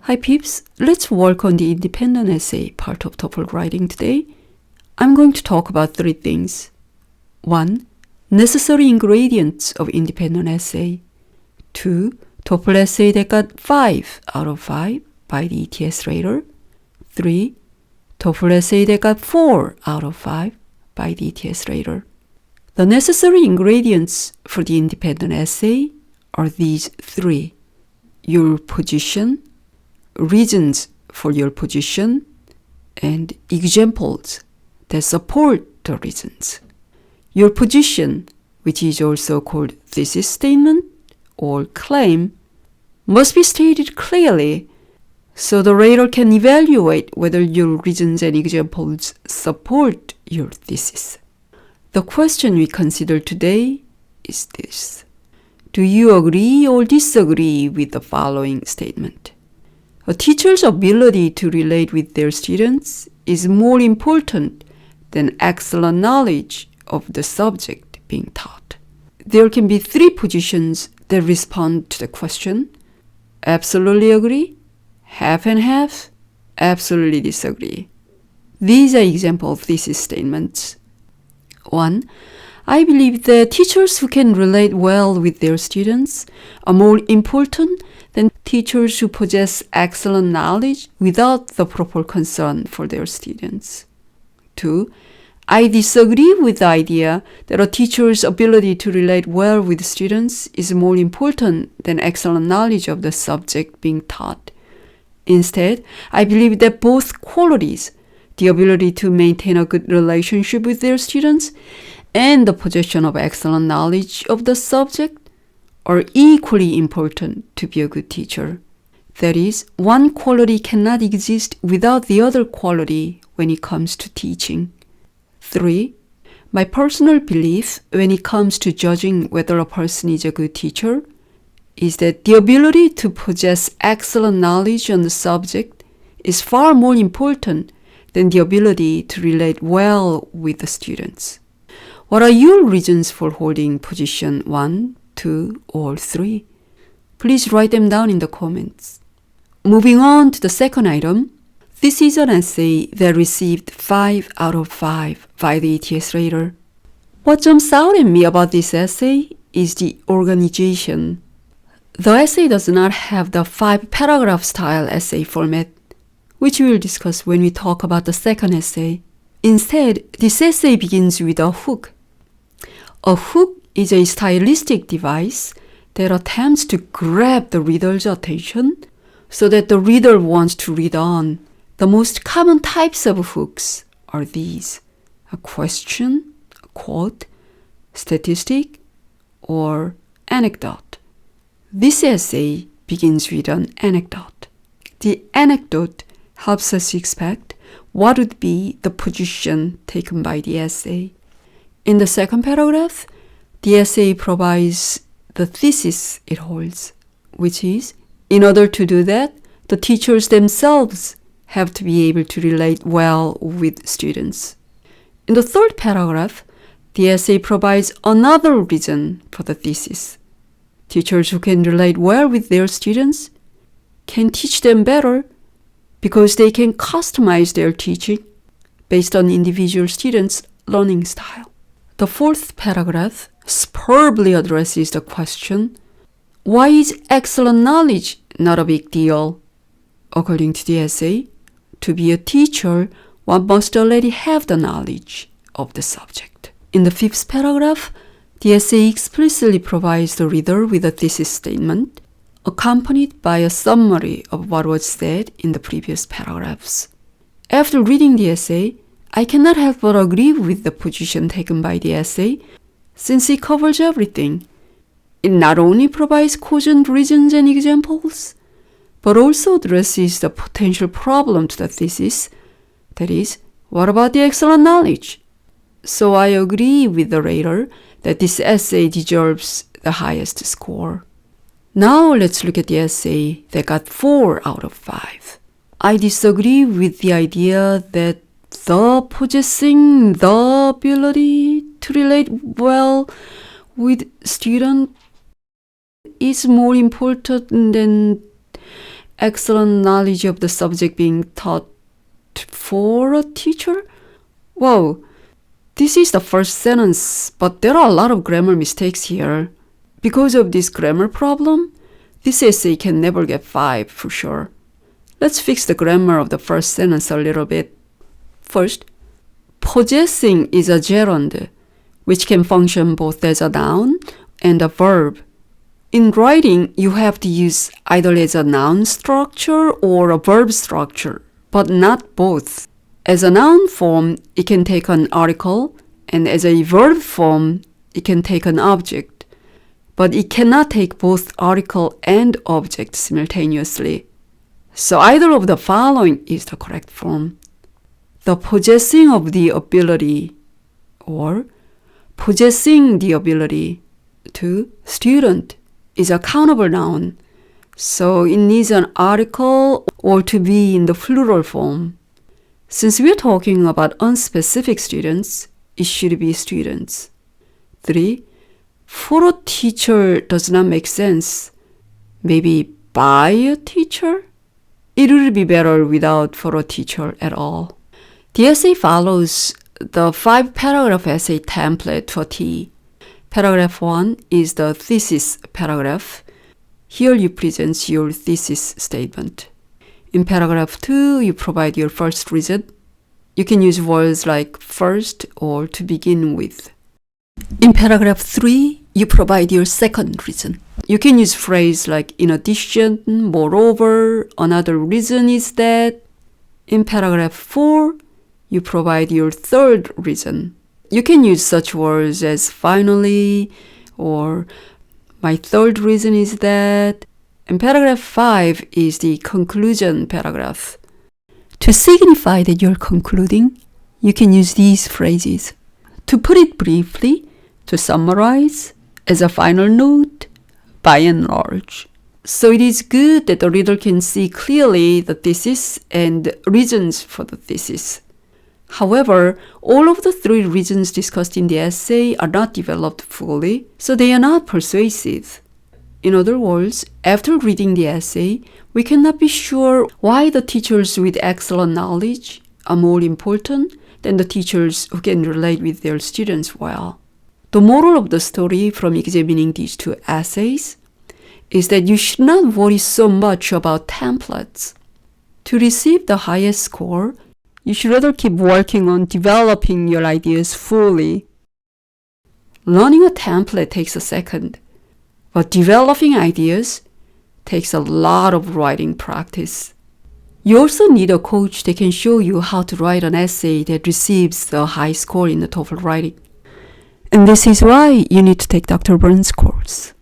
Hi peeps, let's work on the independent essay part of TOEFL writing today. I'm going to talk about three things. 1. Necessary ingredients of independent essay. 2. TOEFL essay that got 5 out of 5 by the ETS rater. 3. TOEFL essay that got 4 out of 5 by the ETS rater. The necessary ingredients for the independent essay are these three: your position, reasons for your position, and examples that support the reasons. Your position, which is also called thesis statement or claim, must be stated clearly so the rater can evaluate whether your reasons and examples support your thesis. The question we consider today is this: do you agree or disagree with the following statement? A teacher's ability to relate with their students is more important than excellent knowledge of the subject being taught. There can be three positions that respond to the question: absolutely agree, half and half, absolutely disagree. These are example thesis statements. 1. I believe that teachers who can relate well with their students are more important than teachers who possess excellent knowledge without the proper concern for their students. 2. I disagree with the idea that a teacher's ability to relate well with students is more important than excellent knowledge of the subject being taught. Instead, I believe that both qualities, the ability to maintain a good relationship with their students and the possession of excellent knowledge of the subject, are equally important to be a good teacher. That is, one quality cannot exist without the other quality when it comes to teaching. 3. My personal belief when it comes to judging whether a person is a good teacher is that the ability to possess excellent knowledge on the subject is far more important than the ability to relate well with the students. What are your reasons for holding position 1, 2, or 3? Please write them down in the comments. Moving on to the second item, this is an essay that received 5 out of 5 by the ETS rater. What jumps out at me about this essay is the organization. The essay does not have the 5-paragraph style essay format, which we will discuss when we talk about the second essay. Instead, this essay begins with a hook. A hook is a stylistic device that attempts to grab the reader's attention so that the reader wants to read on. The most common types of hooks are these: a question, a quote, statistic, or anecdote. This essay begins with an anecdote. The anecdote helps us expect what would be the position taken by the essay. In the second paragraph, the essay provides the thesis it holds, which is, in order to do that, the teachers themselves have to be able to relate well with students. In the third paragraph, the essay provides another reason for the thesis. Teachers who can relate well with their students can teach them better because they can customize their teaching based on individual students' learning style. The fourth paragraph superbly addresses the question: why is excellent knowledge not a big deal? According to the essay, to be a teacher, one must already have the knowledge of the subject. In the fifth paragraph, the essay explicitly provides the reader with a thesis statement, accompanied by a summary of what was said in the previous paragraphs. After reading the essay, I cannot help but agree with the position taken by the essay, since it covers everything. It not only provides cogent reasons and examples, but also addresses the potential problem to the thesis, that is, what about the excellent knowledge? So I agree with the rater that this essay deserves the highest score. Now let's look at the essay that got 4 out of 5. I disagree with the idea that the possessing the ability to relate well with student is more important than excellent knowledge of the subject being taught for a teacher? Wow, this is the first sentence, but there are a lot of grammar mistakes here. Because of this grammar problem, this essay can never get 5 for sure. Let's fix the grammar of the first sentence a little bit. First, possessing is a gerund, which can function both as a noun and a verb. In writing, you have to use either as a noun structure or a verb structure, but not both. As a noun form, it can take an article, and as a verb form, it can take an object. But it cannot take both article and object simultaneously. So either of the following is the correct form. The possessing of the ability, or possessing the ability to student is a countable noun, so it needs an article or to be in the plural form. Since we're talking about unspecific students, it should be students. 3. For a teacher does not make sense. Maybe by a teacher? It would be better without for a teacher at all. The essay follows the 5-paragraph essay template to a T. Paragraph 1 is the thesis paragraph. Here you present your thesis statement. In paragraph 2, you provide your first reason. You can use words like first or to begin with. In paragraph 3, you provide your second reason. You can use phrase like in addition, moreover, another reason is that. In paragraph 4, you provide your third reason. You can use such words as finally or my third reason is that. And paragraph 5 is the conclusion paragraph. To signify that you're concluding, you can use these phrases. To put it briefly, to summarize, as a final note, by and large. So it is good that the reader can see clearly the thesis and reasons for the thesis. However, all of the 3 reasons discussed in the essay are not developed fully, so they are not persuasive. In other words, after reading the essay, we cannot be sure why the teachers with excellent knowledge are more important than the teachers who can relate with their students well. The moral of the story from examining these 2 essays is that you should not worry so much about templates. To receive the highest score, you should rather keep working on developing your ideas fully. Learning a template takes a second, but developing ideas takes a lot of writing practice. You also need a coach that can show you how to write an essay that receives the high score in the TOEFL writing. And this is why you need to take Dr. Byrnes' course.